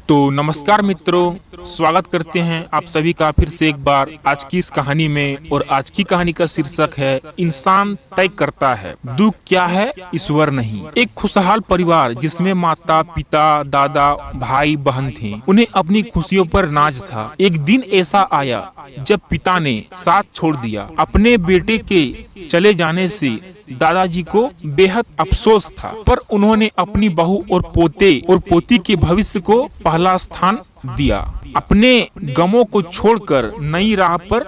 तो नमस्कार मित्रों, स्वागत करते हैं आप सभी का फिर से एक बार आज की इस कहानी में। और आज की कहानी का शीर्षक है इंसान तय करता है, दुख क्या है ईश्वर नहीं। एक खुशहाल परिवार जिसमें माता पिता दादा भाई बहन थे, उन्हें अपनी खुशियों पर नाज था। एक दिन ऐसा आया जब पिता ने साथ छोड़ दिया। अपने बेटे के चले जाने से दादाजी को बेहद अफसोस था, पर उन्होंने अपनी बहू और पोते और पोती के भविष्य को पहला स्थान दिया। अपने गमों को छोड़कर नई राह पर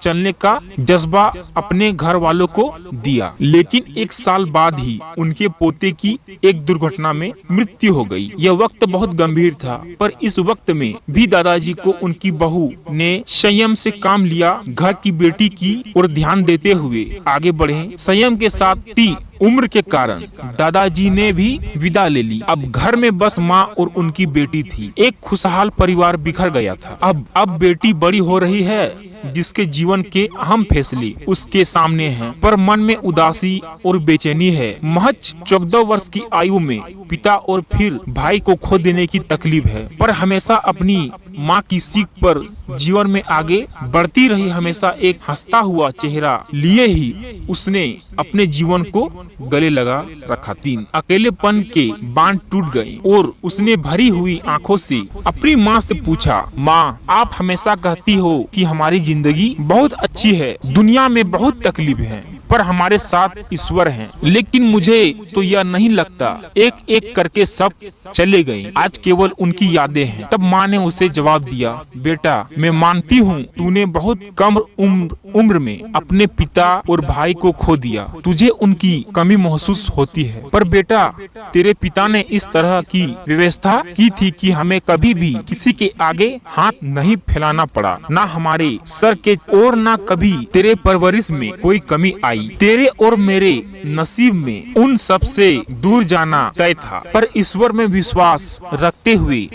चलने का जज्बा अपने घर वालों को दिया। लेकिन एक साल बाद ही उनके पोते की एक दुर्घटना में मृत्यु हो गई। यह वक्त बहुत गंभीर था, पर इस वक्त में भी दादाजी को उनकी बहू ने संयम से काम लिया। घर की बेटी की ओर ध्यान देते हुए आगे बढ़े। संयम के साथ ही उम्र के कारण दादाजी ने भी विदा ले ली। अब घर में बस माँ और उनकी बेटी थी। एक खुशहाल परिवार बिखर गया था। अब बेटी बड़ी हो रही है, जिसके जीवन के अहम फैसले उसके सामने हैं, पर मन में उदासी और बेचैनी है। महज 14 वर्ष की आयु में पिता और फिर भाई को खो देने की तकलीफ है, पर हमेशा अपनी माँ की सीख पर जीवन में आगे बढ़ती रही। हमेशा एक हंसता हुआ चेहरा लिए ही उसने अपने जीवन को गले लगा रखा। अकेलेपन के बांध टूट गए और उसने भरी हुई आंखों से अपनी माँ से पूछा, माँ, आप हमेशा कहती हो कि हमारी जिंदगी बहुत अच्छी है, दुनिया में बहुत तकलीफ है, पर हमारे साथ ईश्वर हैं। लेकिन मुझे तो यह नहीं लगता। एक एक करके सब चले गए, आज केवल उनकी यादें हैं। तब माँ ने उसे जवाब दिया, बेटा, मैं मानती हूँ तूने बहुत कम उम्र में अपने पिता और भाई को खो दिया। तुझे उनकी कमी महसूस होती है, पर बेटा, तेरे पिता ने इस तरह की व्यवस्था की थी कि हमें कभी भी किसी के आगे हाथ नहीं फैलाना पड़ा, ना हमारे सर के और ना कभी तेरे परवरिश में कोई कमी आई। तेरे और मेरे नसीब में उन सब से दूर जाना तय था, पर ईश्वर में विश्वास रखते हुए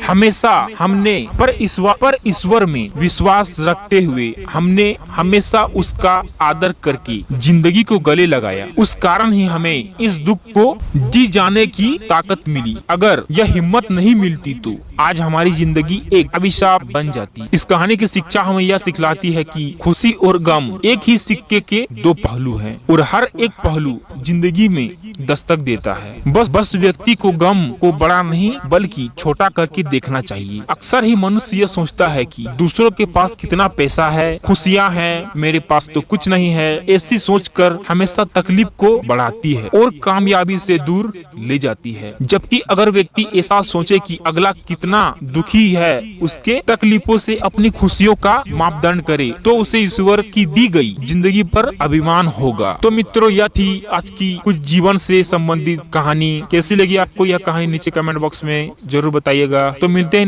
हमने हमेशा उसका आदर करके जिंदगी को गले लगाया। उस कारण ही हमें इस दुख को जी जाने की ताकत मिली। अगर यह हिम्मत नहीं मिलती तो आज हमारी जिंदगी एक अभिशाप बन जाती। इस कहानी की शिक्षा हमें यह सिखलाती है कि खुशी और गम एक ही सिक्के के दो पहलू हैं, और हर एक पहलू जिंदगी में दस्तक देता है। बस व्यक्ति को गम को बड़ा नहीं बल्कि छोटा करके देखना चाहिए। अक्सर ही मनुष्य यह सोचता है कि दूसरों के पास कितना पैसा है, खुशियाँ हैं, मेरे पास तो कुछ नहीं है। ऐसी सोचकर हमेशा तकलीफ को बढ़ाती है और कामयाबी से दूर ले जाती है। जबकि अगर व्यक्ति ऐसा सोचे कि अगला कितना दुखी है, उसके तकलीफों से अपनी खुशियों का मापदंड करे, तो उसे ईश्वर की दी गई जिंदगी पर अभिमान होगा। तो मित्रों, यह थी आज की कुछ जीवन से संबंधित कहानी। कैसी लगी आपको यह कहानी नीचे कमेंट बॉक्स में जरूर बताइएगा। तो मिलते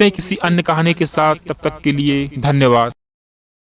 हैं किसी अन्य कहानी के साथ। तब तक के लिए धन्यवाद।